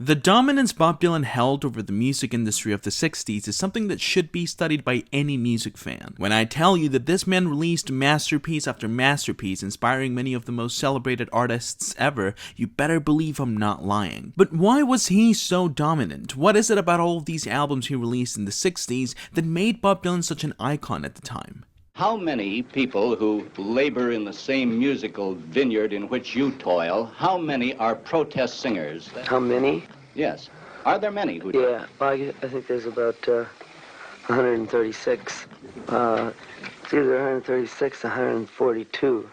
The dominance Bob Dylan held over the music industry of the 60s is something that should be studied by any music fan. When I tell you that this man released masterpiece after masterpiece, inspiring many of the most celebrated artists ever, you better believe I'm not lying. But why was he so dominant? What is it about all of these albums he released in the 60s that made Bob Dylan such an icon at the time? How many people who labor in the same musical vineyard in which you toil, how many are protest singers? How many? Yes. Are there many who do? Yeah, well, I think there's about 136. It's either 136 or 142.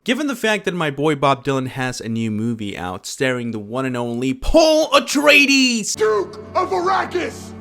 Given the fact that my boy Bob Dylan has a new movie out starring the one and only Paul Atreides, Duke of Arrakis!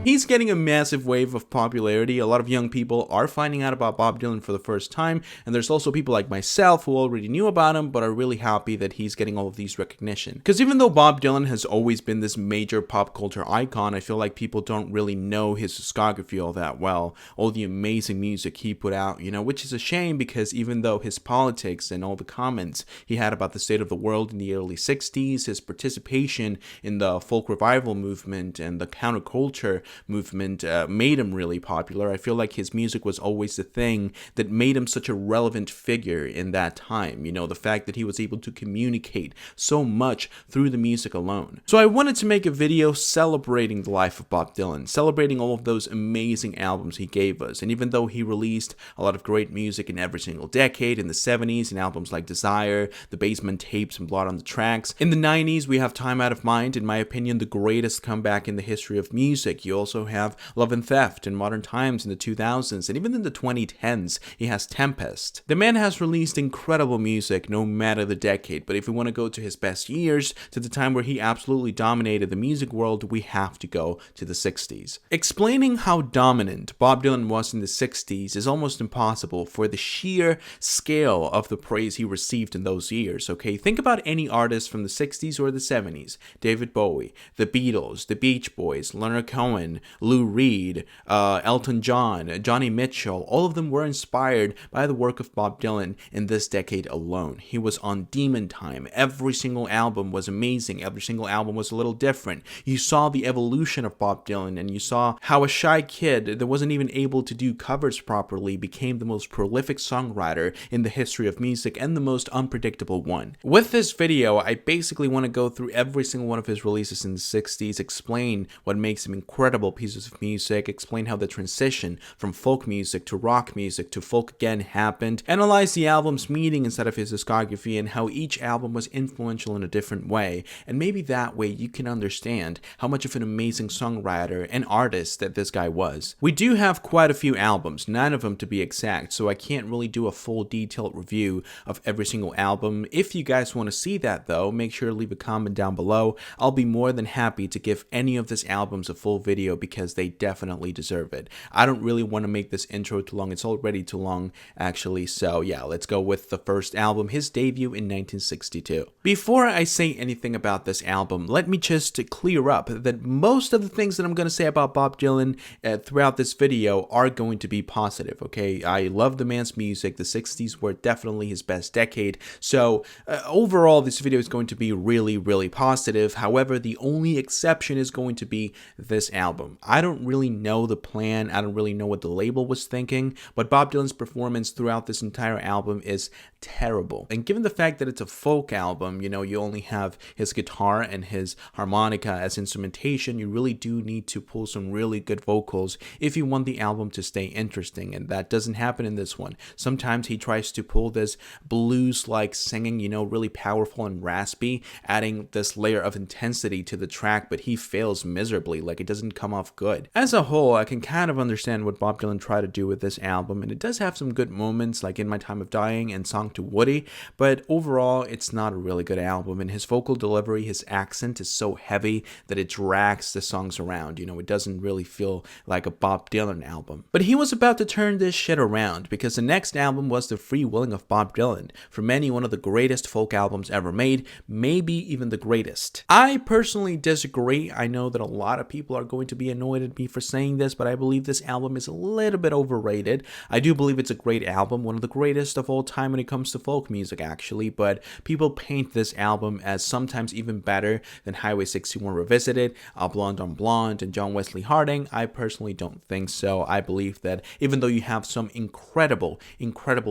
he's getting a massive wave of popularity. A lot of young people are finding out about Bob Dylan for the first time, and there's also people like myself who already knew about him but are really happy that he's getting all of these recognition. Because even though Bob Dylan has always been this major pop culture icon, I feel like people don't really know his discography all that well, all the amazing music he put out, which is a shame because even though his politics and all the comments he had about the state of the world in the early 60s, his participation in the folk revival movement and the counterculture movement made him really popular. I feel like his music was always the thing that made him such a relevant figure in that time. The fact that he was able to communicate so much through the music alone. So I wanted to make a video celebrating the life of Bob Dylan, celebrating all of those amazing albums he gave us. And even though he released a lot of great music in every single decade, in the 70s, in albums like Desire, The Basement Tapes, and Blood on the Tracks. In the 90s, we have Time Out of Mind, in my opinion, the greatest comeback in the history of music. You also have Love and Theft in Modern Times in the 2000s, and even in the 2010s, he has Tempest. The man has released incredible music no matter the decade, but if we want to go to his best years, to the time where he absolutely dominated the music world, we have to go to the 60s. Explaining how dominant Bob Dylan was in the 60s is almost impossible for the sheer scale of the praise he received in those years, okay? Think about any artist from the 60s or the 70s. David Bowie, the Beatles, the Beach Boys, Leonard Cohen, Lou Reed, Elton John, Johnny Mitchell, all of them were inspired by the work of Bob Dylan in this decade alone. He was on demon time. Every single album was amazing. Every single album was a little different. You saw the evolution of Bob Dylan, and you saw how a shy kid that wasn't even able to do covers properly became the most prolific songwriter in the history of music and the most unpredictable one. With this video, I basically want to go through every single one of his releases in the 60s, explain what makes him incredible pieces of music, explain how the transition from folk music to rock music to folk again happened, analyze the album's meaning inside of his discography and how each album was influential in a different way, and maybe that way you can understand how much of an amazing songwriter and artist that this guy was. We do have quite a few albums, 9 of them to be exact, so I can't really do a full detailed review of every single album. If you guys want to see that though, make sure to leave a comment down below. I'll be more than happy to give any of these albums a full video because they definitely deserve it. I don't really want to make this intro too long. It's already too long actually, so yeah, let's go with the first album, his debut in 1962. Before I say anything about this album, let me just clear up that most of the things that I'm going to say about Bob Dylan throughout this video are going to be positive, okay? I love the man's music. The 60s were definitely his best decade, so overall this video is going to be really, really positive. However, the only exception is going to be this album. I don't really know the plan. I don't really know what the label was thinking, but Bob Dylan's performance throughout this entire album is terrible. And given the fact that it's a folk album, you only have his guitar and his harmonica as instrumentation, you really do need to pull some really good vocals if you want the album to stay interesting, and that doesn't happen in this one. Sometimes he tries to pull this blues-like singing, really powerful and raspy, adding this layer of intensity to the track, but he fails miserably, like it doesn't come off good. As a whole, I can kind of understand what Bob Dylan tried to do with this album, and it does have some good moments like In My Time of Dying and Song to Woody, but overall it's not a really good album, and his vocal delivery, his accent is so heavy that it drags the songs around. It doesn't really feel like a Bob Dylan album. But he was about to turn this shit around because the next album was the Freewheelin of Bob Dylan, for many one of the greatest folk albums ever made, maybe even the greatest. I personally disagree. I know that a lot of people are going to to be annoyed at me for saying this, but I believe this album is a little bit overrated. I do believe it's a great album, one of the greatest of all time when it comes to folk music, actually, but people paint this album as sometimes even better than Highway 61 Revisited, Blonde on Blonde, and John Wesley Harding. I personally don't think so. I believe that even though you have some incredible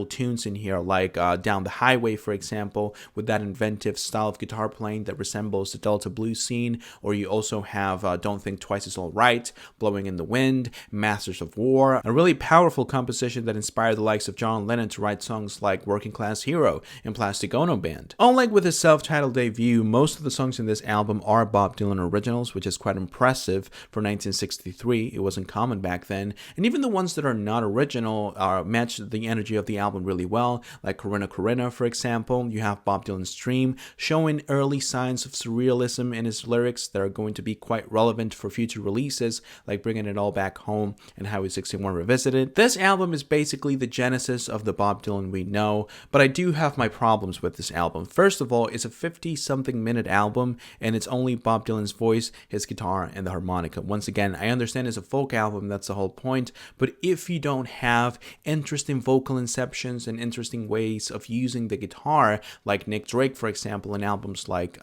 tunes in here, like Down the Highway, for example, with that inventive style of guitar playing that resembles the Delta blues scene, or you also have Don't Think Twice Is Alright, Blowing in the Wind, Masters of War, a really powerful composition that inspired the likes of John Lennon to write songs like Working Class Hero and Plastic Ono Band. Unlike with his self-titled debut, most of the songs in this album are Bob Dylan originals, which is quite impressive for 1963. It wasn't common back then, and even the ones that are not original match the energy of the album really well, like Corinna Corinna, for example. You have Bob Dylan's Dream, showing early signs of surrealism in his lyrics that are going to be quite relevant for future releases, like Bringing It All Back Home and Highway 61 Revisited. This album is basically the genesis of the Bob Dylan we know, but I do have my problems with this album. First of all, it's a 50-something minute album, and it's only Bob Dylan's voice, his guitar, and the harmonica. Once again, I understand it's a folk album, that's the whole point, but if you don't have interesting vocal inceptions and interesting ways of using the guitar, like Nick Drake, for example, in albums like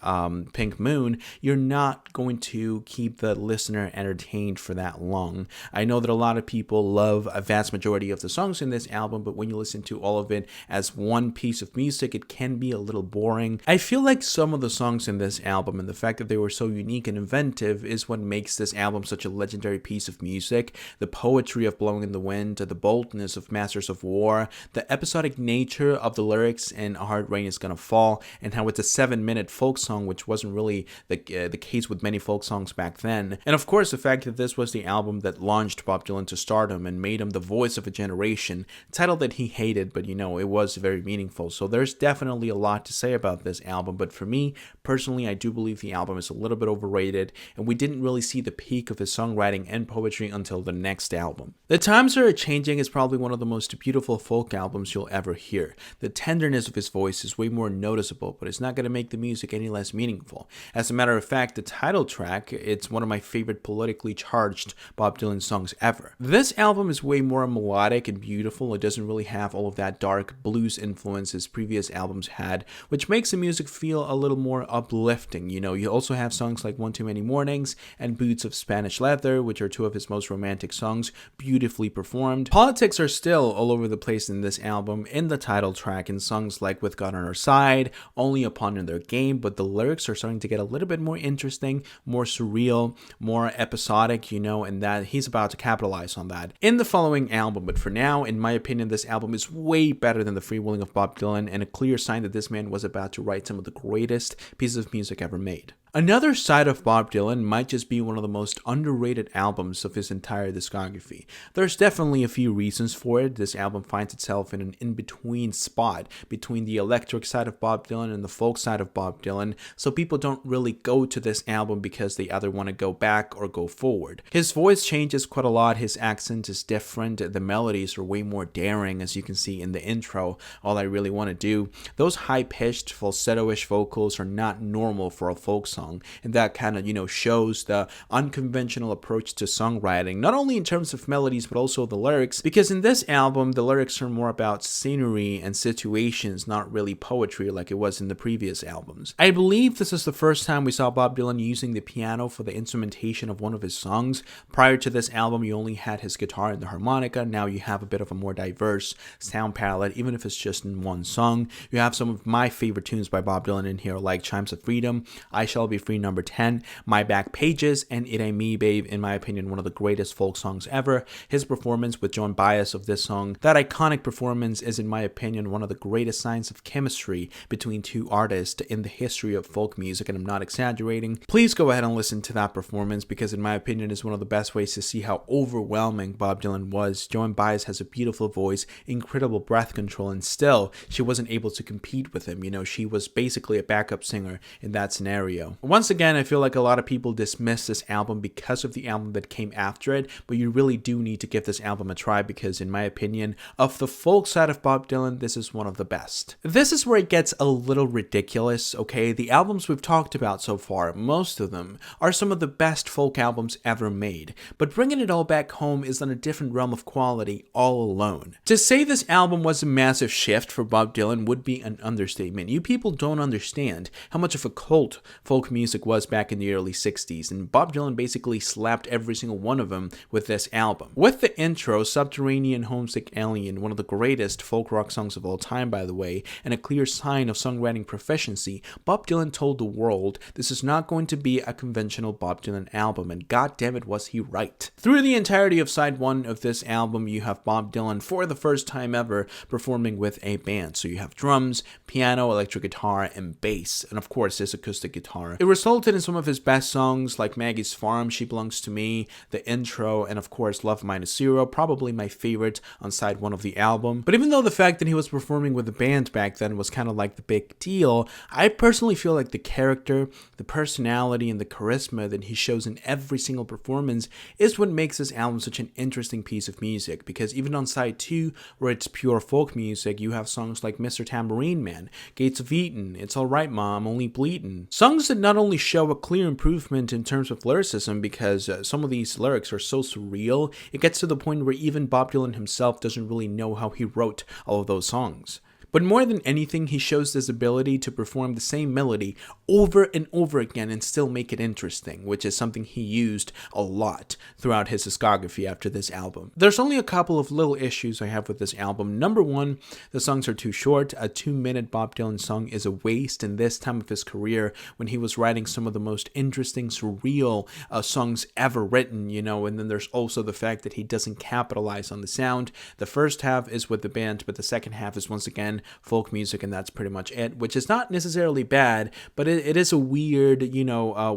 Pink Moon, you're not going to keep the listener entertained for that long. I know that a lot of people love a vast majority of the songs in this album, but when you listen to all of it as one piece of music, it can be a little boring. I feel like some of the songs in this album and the fact that they were so unique and inventive is what makes this album such a legendary piece of music. The poetry of Blowing in the Wind, the boldness of Masters of War, the episodic nature of the lyrics in A Hard Rain Is Gonna Fall, and how it's a 7-minute folk song, which wasn't really the case with many folk songs back then. And of course, the fact that this was the album that launched Bob Dylan to stardom and made him the voice of a generation, a title that he hated, but it was very meaningful. So there's definitely a lot to say about this album, but for me, personally, I do believe the album is a little bit overrated, and we didn't really see the peak of his songwriting and poetry until the next album. The Times Are A-Changin is probably one of the most beautiful folk albums you'll ever hear. The tenderness of his voice is way more noticeable, but it's not going to make the music any less meaningful. As a matter of fact, the title track, it's one of my favorite politically charged Bob Dylan songs ever. This album is way more melodic and beautiful. It doesn't really have all of that dark blues influence his previous albums had, which makes the music feel a little more uplifting. You also have songs like One Too Many Mornings and Boots of Spanish Leather, which are two of his most romantic songs, beautifully performed. Politics are still all over the place in this album, in the title track, in songs like With God on Our Side, Only Upon in Their Game, but the lyrics are starting to get a little bit more interesting, more surreal, more episodic, and that he's about to capitalize on that in the following album. But for now, in my opinion, this album is way better than the Freewheeling of Bob Dylan, and a clear sign that this man was about to write some of the greatest pieces of music ever made. Another side of Bob Dylan might just be one of the most underrated albums of his entire discography. There's definitely a few reasons for it. This album finds itself in an in-between spot between the electric side of Bob Dylan and the folk side of Bob Dylan, so people don't really go to this album because they either want to go back or go forward. His voice changes quite a lot, his accent is different, the melodies are way more daring, as you can see in the intro, All I Really Want to Do. Those high-pitched, falsetto-ish vocals are not normal for a folk song. And that kind of, shows the unconventional approach to songwriting, not only in terms of melodies, but also the lyrics, because in this album, the lyrics are more about scenery and situations, not really poetry like it was in the previous albums. I believe this is the first time we saw Bob Dylan using the piano for the instrumentation of one of his songs. Prior to this album, you only had his guitar and the harmonica. Now you have a bit of a more diverse sound palette, even if it's just in one song. You have some of my favorite tunes by Bob Dylan in here, like Chimes of Freedom, I Shall Be Free number 10, My Back Pages, and It Ain't Me Babe, in my opinion, one of the greatest folk songs ever. His performance with Joan Baez of this song, that iconic performance is, in my opinion, one of the greatest signs of chemistry between two artists in the history of folk music, and I'm not exaggerating. Please go ahead and listen to that performance, because in my opinion, is one of the best ways to see how overwhelming Bob Dylan was. Joan Baez has a beautiful voice, incredible breath control, and still, she wasn't able to compete with him. She was basically a backup singer in that scenario. Once again, I feel like a lot of people dismiss this album because of the album that came after it, but you really do need to give this album a try because, in my opinion, of the folk side of Bob Dylan, this is one of the best. This is where it gets a little ridiculous, okay? The albums we've talked about so far, most of them, are some of the best folk albums ever made, but Bringing It All Back Home is on a different realm of quality all alone. To say this album was a massive shift for Bob Dylan would be an understatement. You people don't understand how much of a cult folk music was back in the early 60s, and Bob Dylan basically slapped every single one of them with this album. With the intro, Subterranean Homesick Alien, one of the greatest folk rock songs of all time, by the way, and a clear sign of songwriting proficiency, Bob Dylan told the world this is not going to be a conventional Bob Dylan album, and goddammit was he right. Through the entirety of side one of this album, you have Bob Dylan for the first time ever performing with a band. So you have drums, piano, electric guitar, and bass, and of course his acoustic guitar. It resulted in some of his best songs like Maggie's Farm, She Belongs to Me, the intro, and of course Love Minus Zero, probably my favorite on side one of the album. But even though the fact that he was performing with a band back then was kind of like the big deal, I personally feel like the character, the personality, and the charisma that he shows in every single performance is what makes this album such an interesting piece of music, because even on side 2, where it's pure folk music, you have songs like Mr. Tambourine Man, Gates of Eden, It's Alright Ma, I'm Only Bleedin'. Songs that not only show a clear improvement in terms of lyricism, because some of these lyrics are so surreal, it gets to the point where even Bob Dylan himself doesn't really know how he wrote all of those songs. But more than anything, he shows this ability to perform the same melody over and over again and still make it interesting, which is something he used a lot throughout his discography after this album. There's only a couple of little issues I have with this album. Number one, the songs are too short. A 2-minute Bob Dylan song is a waste in this time of his career when he was writing some of the most interesting, surreal songs ever written, you know, and then there's also the fact that he doesn't capitalize on the sound. The first half is with the band, but the second half is once again folk music, and that's pretty much it, which is not necessarily bad, but it is a weird,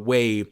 way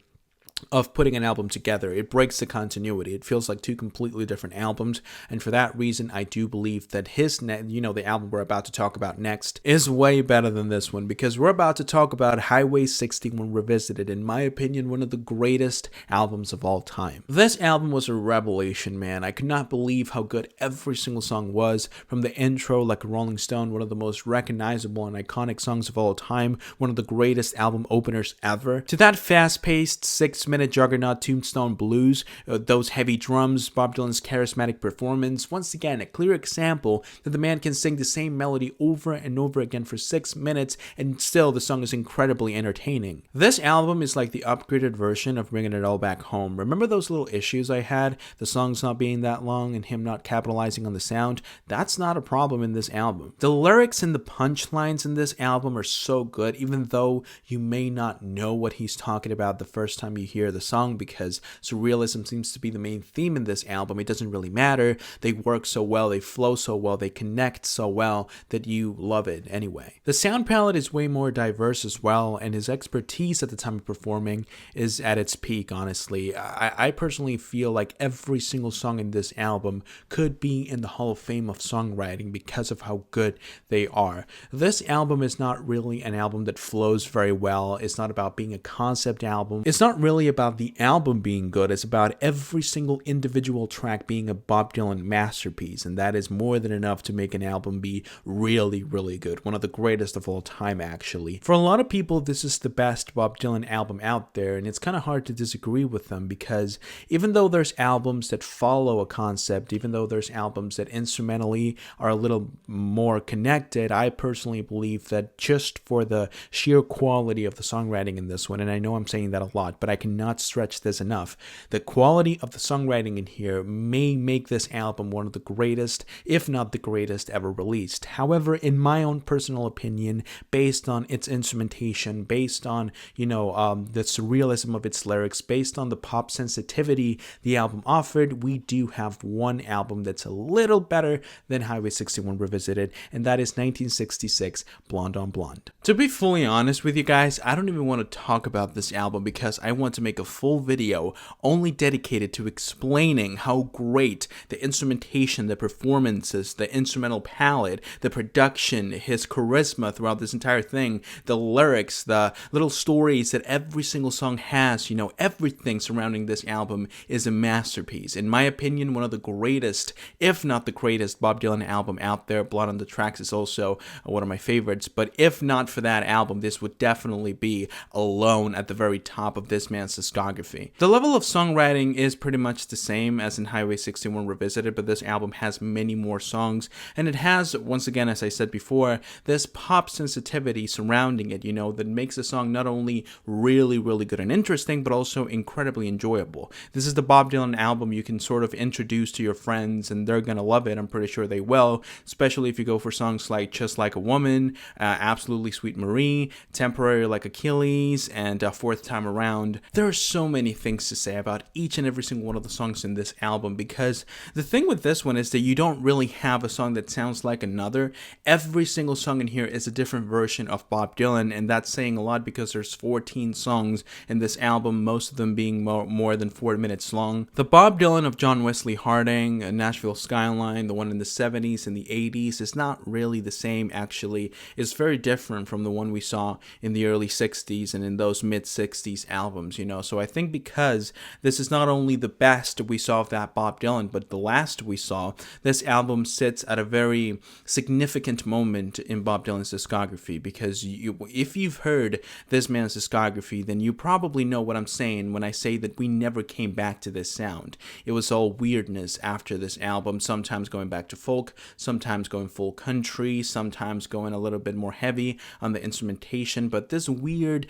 of putting an album together. It breaks the continuity. It feels like two completely different albums, and for that reason, I do believe that the album we're about to talk about next is way better than this one, because we're about to talk about Highway 61 Revisited, in my opinion, one of the greatest albums of all time. This album was a revelation, man. I could not believe how good every single song was, from the intro, Like a Rolling Stone, one of the most recognizable and iconic songs of all time, one of the greatest album openers ever, to that fast-paced 6-minute juggernaut Tombstone Blues, those heavy drums, Bob Dylan's charismatic performance. Once again, a clear example that the man can sing the same melody over and over again for 6 minutes and still the song is incredibly entertaining. This album is like the upgraded version of Bringing It All Back Home. Remember those little issues I had? The songs not being that long and him not capitalizing on the sound? That's not a problem in this album. The lyrics and the punchlines in this album are so good, even though you may not know what he's talking about the first time you hear the song, because surrealism seems to be the main theme in this album. It doesn't really matter. They work so well, they flow so well, they connect so well that you love it anyway. The sound palette is way more diverse as well, and his expertise at the time of performing is at its peak, honestly. I personally feel like every single song in this album could be in the Hall of Fame of songwriting because of how good they are. This album is not really an album that flows very well. It's not about being a concept album. It's not really about the album being good. It's about every single individual track being a Bob Dylan masterpiece, and that is more than enough to make an album be really, really good. One of the greatest of all time, actually. For a lot of people, this is the best Bob Dylan album out there, and it's kind of hard to disagree with them, because even though there's albums that follow a concept, even though there's albums that instrumentally are a little more connected, I personally believe that just for the sheer quality of the songwriting in this one, and I know I'm saying that a lot, but I cannot stretch this enough, the quality of the songwriting in here may make this album one of the greatest, if not the greatest, ever released. However, in my own personal opinion, based on its instrumentation, based on, the surrealism of its lyrics, based on the pop sensitivity the album offered, we do have one album that's a little better than Highway 61 Revisited, and that is 1966 Blonde on Blonde. To be fully honest with you guys, I don't even want to talk about this album because I want to to make a full video only dedicated to explaining how great the instrumentation, the performances, the instrumental palette, the production, his charisma throughout this entire thing, the lyrics, the little stories that every single song has, you know, everything surrounding this album is a masterpiece. In my opinion, one of the greatest, if not the greatest, Bob Dylan album out there. Blood on the Tracks is also one of my favorites, but if not for that album, this would definitely be alone at the very top of this man's discography. The level of songwriting is pretty much the same as in Highway 61 Revisited, but this album has many more songs, and it has, once again, as I said before, this pop sensitivity surrounding it, you know, that makes the song not only really, really good and interesting, but also incredibly enjoyable. This is the Bob Dylan album you can sort of introduce to your friends, and they're gonna love it. I'm pretty sure they will, especially if you go for songs like Just Like a Woman, Absolutely Sweet Marie, Temporary Like Achilles, and Fourth Time Around. There are so many things to say about each and every single one of the songs in this album, because the thing with this one is that you don't really have a song that sounds like another. Every single song in here is a different version of Bob Dylan, and that's saying a lot because there's 14 songs in this album, most of them being more than 4 minutes long. The Bob Dylan of John Wesley Harding, Nashville Skyline, the one in the 70s and the 80s, is not really the same actually. It's very different from the one we saw in the early 60s and in those mid-60s albums, you know. So I think because this is not only the best we saw of that Bob Dylan, but the last we saw, this album sits at a very significant moment in Bob Dylan's discography, because if you've heard this man's discography, then you probably know what I'm saying when I say that we never came back to this sound. It was all weirdness after this album, sometimes going back to folk, sometimes going full country, sometimes going a little bit more heavy on the instrumentation, but this weird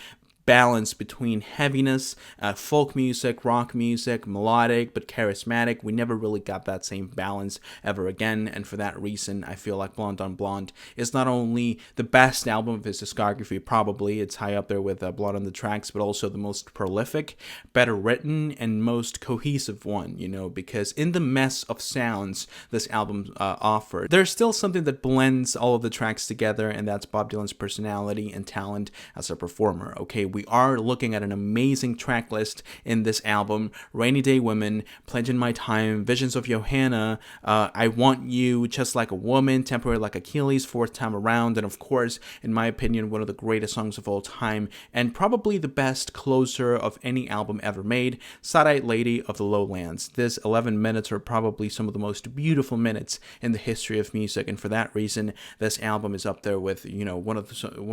balance between heaviness, folk music, rock music, melodic but charismatic. We never really got that same balance ever again, and for that reason, I feel like Blonde on Blonde is not only the best album of his discography, probably, it's high up there with Blood on the Tracks, but also the most prolific, better written, and most cohesive one, you know, because in the mess of sounds this album offered, there's still something that blends all of the tracks together, and that's Bob Dylan's personality and talent as a performer. Okay, we are looking at an amazing track list in this album: Rainy Day Women, Pledging My Time, Visions of Johanna, I Want You, Just Like a Woman, Temporary Like Achilles, Fourth Time Around, and of course, in my opinion, one of the greatest songs of all time, and probably the best closer of any album ever made, Sad-Eyed Lady of the Lowlands. This 11 minutes are probably some of the most beautiful minutes in the history of music, and for that reason, this album is up there with, you know,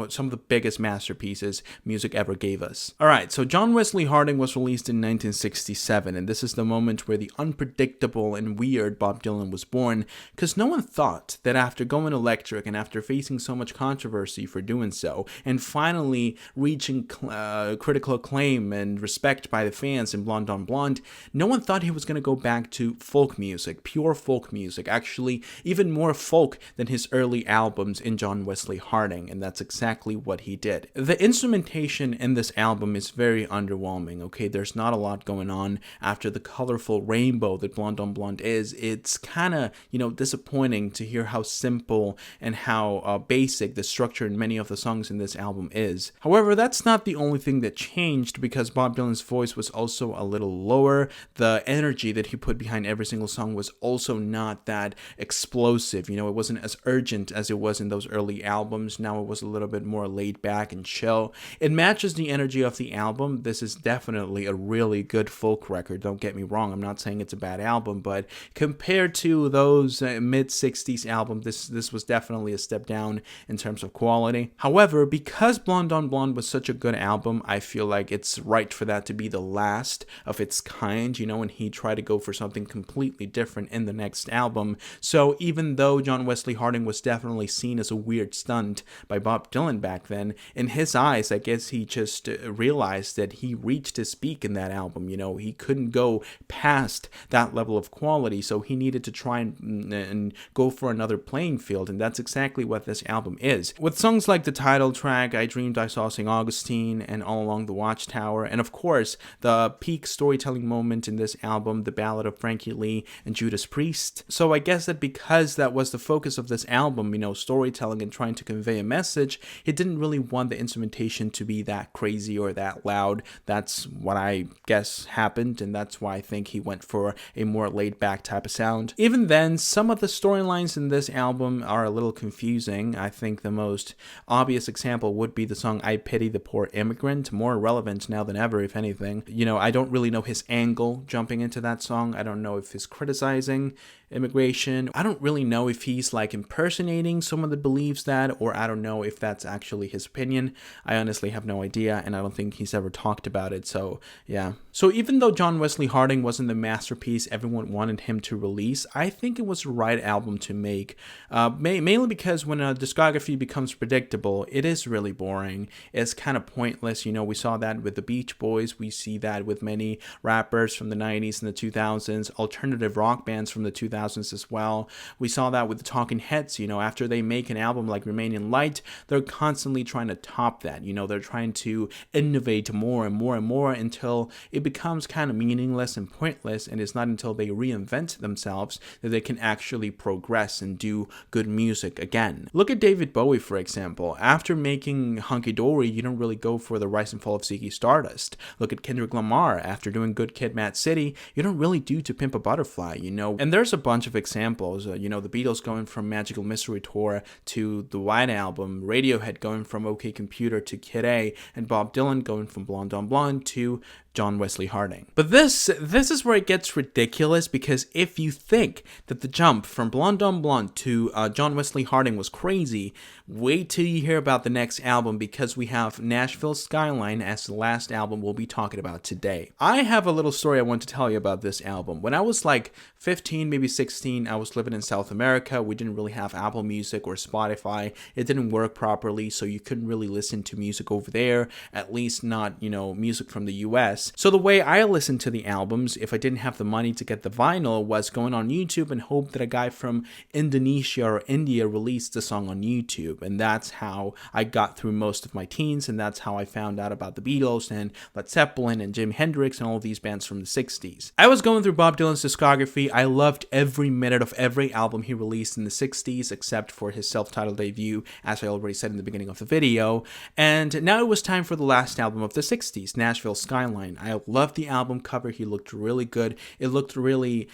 some of the biggest masterpieces music ever gave us. Alright, so John Wesley Harding was released in 1967, and this is the moment where the unpredictable and weird Bob Dylan was born, because no one thought that after going electric and after facing so much controversy for doing so, and finally reaching critical acclaim and respect by the fans in Blonde on Blonde, no one thought he was going to go back to folk music, pure folk music, actually even more folk than his early albums in John Wesley Harding, and that's exactly what he did. The instrumentation in this album is very underwhelming, okay? There's not a lot going on after the colorful rainbow that Blonde on Blonde is. It's kind of, you know, disappointing to hear how simple and how basic the structure in many of the songs in this album is. However, that's not the only thing that changed, because Bob Dylan's voice was also a little lower. The energy that he put behind every single song was also not that explosive, you know, it wasn't as urgent as it was in those early albums. Now it was a little bit more laid back and chill. It matches the energy of the album. This is definitely a really good folk record, don't get me wrong. I'm not saying it's a bad album, but compared to those mid-60s albums, this was definitely a step down in terms of quality. However, because Blonde on Blonde was such a good album, I feel like it's right for that to be the last of its kind, you know, and he tried to go for something completely different in the next album. So even though John Wesley Harding was definitely seen as a weird stunt by Bob Dylan back then, in his eyes, I guess he just realized that he reached his peak in that album. You know, he couldn't go past that level of quality, so he needed to try and go for another playing field, and that's exactly what this album is. With songs like the title track, I Dreamed I Saw St. Augustine, and All Along the Watchtower, and of course, the peak storytelling moment in this album, the Ballad of Frankie Lee and Judas Priest. So I guess that because that was the focus of this album, you know, storytelling and trying to convey a message, it didn't really want the instrumentation to be that that crazy or that loud. That's what I guess happened, and that's why I think he went for a more laid back type of sound. Even then, some of the storylines in this album are a little confusing. I think the most obvious example would be the song I Pity the Poor Immigrant, more relevant now than ever, if anything. I don't really know his angle jumping into that song. I don't know if he's criticizing immigration. I don't really know if he's like impersonating someone that believes that, or I don't know if that's actually his opinion. I honestly have no idea, and I don't think he's ever talked about it, so yeah. So even though John Wesley Harding wasn't the masterpiece everyone wanted him to release, I think it was the right album to make, mainly because when a discography becomes predictable, it is really boring. It's kind of pointless. We saw that with the Beach Boys. We see that with many rappers from the 90s and the 2000s, alternative rock bands from the 2000s as well. We saw that with the Talking Heads. After they make an album like Remain in Light, they're constantly trying to top that. They're trying to innovate more and more and more until it becomes kind of meaningless and pointless, and it's not until they reinvent themselves that they can actually progress and do good music again. Look at David Bowie, for example. After making Hunky Dory, you don't really go for the rise and fall of Ziggy Stardust. Look at Kendrick Lamar. After doing Good Kid, Mad City, you don't really do To Pimp a Butterfly, And there's a bunch of examples. The Beatles going from Magical Mystery Tour to the White Album, Radiohead going from OK Computer to Kid A, and Bob Dylan going from Blonde on Blonde to John Wesley Harding. But this is where it gets ridiculous, because if you think that the jump from Blonde on Blonde to John Wesley Harding was crazy, wait till you hear about the next album, because we have Nashville Skyline as the last album we'll be talking about today. I have a little story I want to tell you about this album. When I was like 15, maybe 16, I was living in South America. We didn't really have Apple Music or Spotify. It didn't work properly, so you couldn't really listen to music over there, at least not, music from the US. So the way I listened to the albums, if I didn't have the money to get the vinyl, was going on YouTube and hope that a guy from Indonesia or India released the song on YouTube. And that's how I got through most of my teens, and that's how I found out about the Beatles and Led Zeppelin and Jimi Hendrix and all these bands from the 60s. I was going through Bob Dylan's discography. I loved every minute of every album he released in the 60s, except for his self-titled debut, as I already said in the beginning of the video. And now it was time for the last album of the 60s, Nashville Skyline. I loved the album cover. He looked really good. It looked really,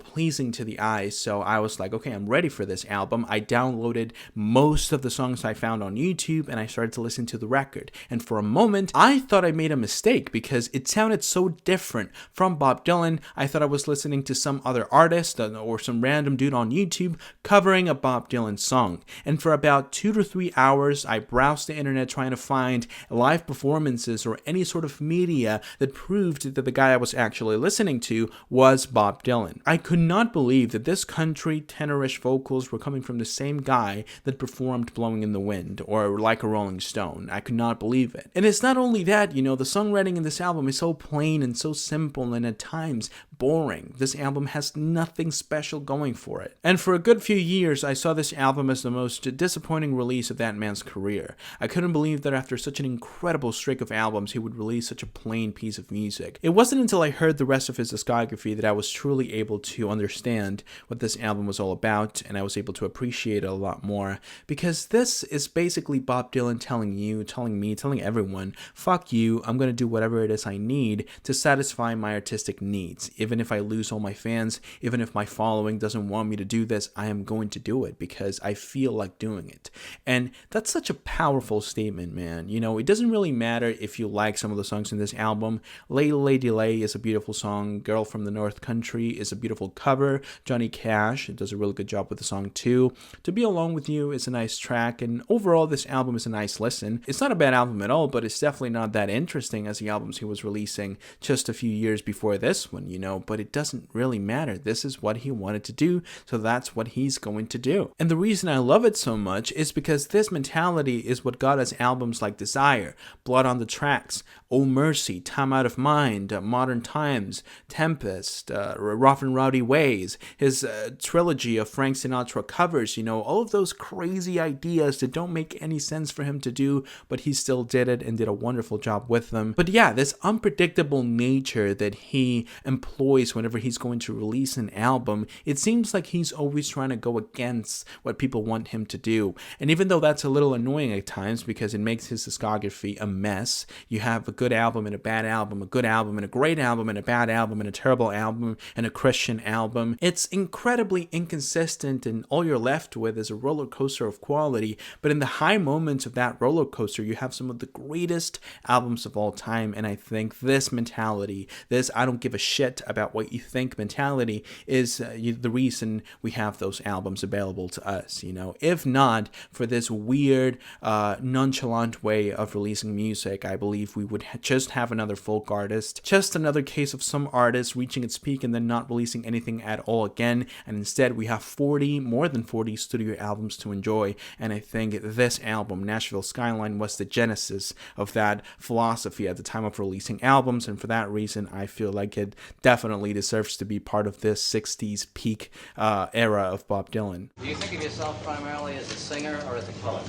pleasing to the eyes. So I was like, okay, I'm ready for this album. I downloaded most of the songs I found on YouTube, and I started to listen to the record. And for a moment, I thought I made a mistake because it sounded so different from Bob Dylan. I thought I was listening to some other artist or some random dude on YouTube covering a Bob Dylan song. And for about 2 to 3 hours, I browsed the internet trying to find live performances or any sort of media that proved that the guy I was actually listening to was Bob Dylan. I could not believe that this country tenorish vocals were coming from the same guy that performed Blowing in the Wind or Like a Rolling Stone. I could not believe it. And it's not only that, the songwriting in this album is so plain and so simple and at times boring. This album has nothing special going for it. And for a good few years, I saw this album as the most disappointing release of that man's career. I couldn't believe that after such an incredible streak of albums, he would release such a plain piece of music. It wasn't until I heard the rest of his discography that I was truly able to understand what this album was all about, and I was able to appreciate it a lot more, because this is basically Bob Dylan telling you, telling me, telling everyone, fuck you, I'm gonna do whatever it is I need to satisfy my artistic needs. Even if I lose all my fans, even if my following doesn't want me to do this, I am going to do it because I feel like doing it. And that's such a powerful statement, man. It doesn't really matter if you like some of the songs in this album. Lady Lady Lay is a beautiful song. Girl from the North Country is a beautiful cover. Johnny Cash does a really good job with the song too. To Be Alone With You is a nice track, and overall this album is a nice listen. It's not a bad album at all, but it's definitely not that interesting as the albums he was releasing just a few years before this one, but it doesn't really matter. This is what he wanted to do, so that's what he's going to do. And the reason I love it so much is because this mentality is what got us albums like Desire, Blood on the Tracks, Oh Mercy, Time Out of Mind, Modern Times, Tempest, Rough and Rowdy Ways, his trilogy of Frank Sinatra covers, all of those crazy ideas that don't make any sense for him to do, but he still did it and did a wonderful job with them. But yeah, this unpredictable nature that he employed ploys whenever he's going to release an album, it seems like he's always trying to go against what people want him to do. And even though that's a little annoying at times because it makes his discography a mess, you have a good album and a bad album, a good album and a great album and a bad album and a terrible album and a Christian album. It's incredibly inconsistent, and all you're left with is a roller coaster of quality. But in the high moments of that roller coaster, you have some of the greatest albums of all time. And I think this mentality, this I don't give a shit about what you think mentality, is the reason we have those albums available to us. You know, if not for this weird, nonchalant way of releasing music, I believe we would just have another folk artist, just another case of some artist reaching its peak and then not releasing anything at all again. And instead, we have more than 40 studio albums to enjoy. And I think this album, Nashville Skyline, was the genesis of that philosophy at the time of releasing albums. And for that reason, I feel like it definitely deserves to be part of this 60s peak era of Bob Dylan. Do you think of yourself primarily as a singer or as a poet?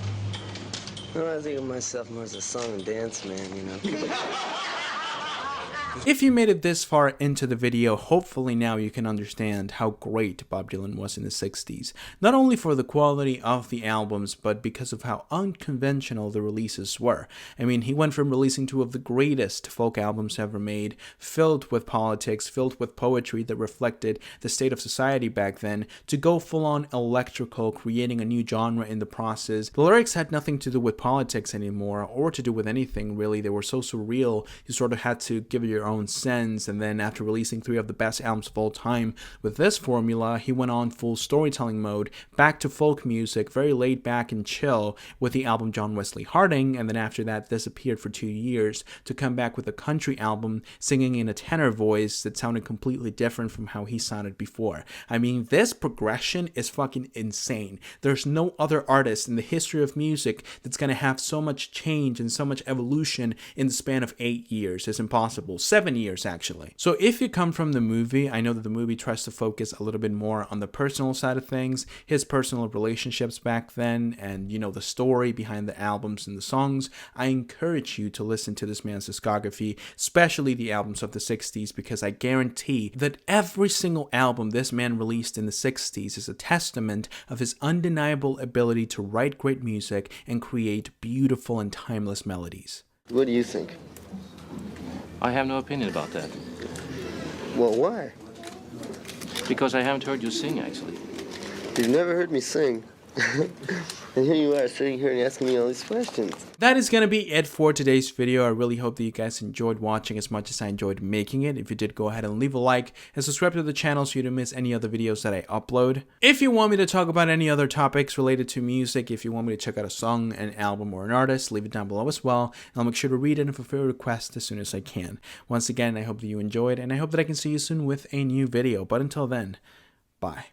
No, I think of myself more as a song and dance man, you know. If you made it this far into the video, hopefully now you can understand how great Bob Dylan was in the 60s. Not only for the quality of the albums, but because of how unconventional the releases were. I mean, he went from releasing two of the greatest folk albums ever made, filled with politics, filled with poetry that reflected the state of society back then, to go full-on electrical, creating a new genre in the process. The lyrics had nothing to do with politics anymore, or to do with anything really. They were so surreal, you sort of had to give it your own sense. And then after releasing three of the best albums of all time with this formula, he went on full storytelling mode, back to folk music, very laid back and chill, with the album John Wesley Harding. And then after that disappeared for 2 years to come back with a country album, singing in a tenor voice that sounded completely different from how he sounded before. I mean, this progression is fucking insane. There's no other artist in the history of music that's gonna have so much change and so much evolution in the span of 8 years. It's impossible. 7 years actually. So if you come from the movie, I know that the movie tries to focus a little bit more on the personal side of things, his personal relationships back then, and you know, the story behind the albums and the songs. I encourage you to listen to this man's discography, especially the albums of the 60s, because I guarantee that every single album this man released in the 60s is a testament of his undeniable ability to write great music and create beautiful and timeless melodies. What do you think? I have no opinion about that. Well, why? Because I haven't heard you sing, actually. You've never heard me sing. And here you are sitting here and asking me all these questions. That is going to be it for today's video. I really hope that you guys enjoyed watching as much as I enjoyed making it. If you did, go ahead and leave a like and subscribe to the channel so you don't miss any other videos that I upload. If you want me to talk about any other topics related to music, if you want me to check out a song, an album, or an artist, leave it down below as well. And I'll make sure to read it and fulfill your requests as soon as I can. Once again, I hope that you enjoyed, and I hope that I can see you soon with a new video. But until then, bye.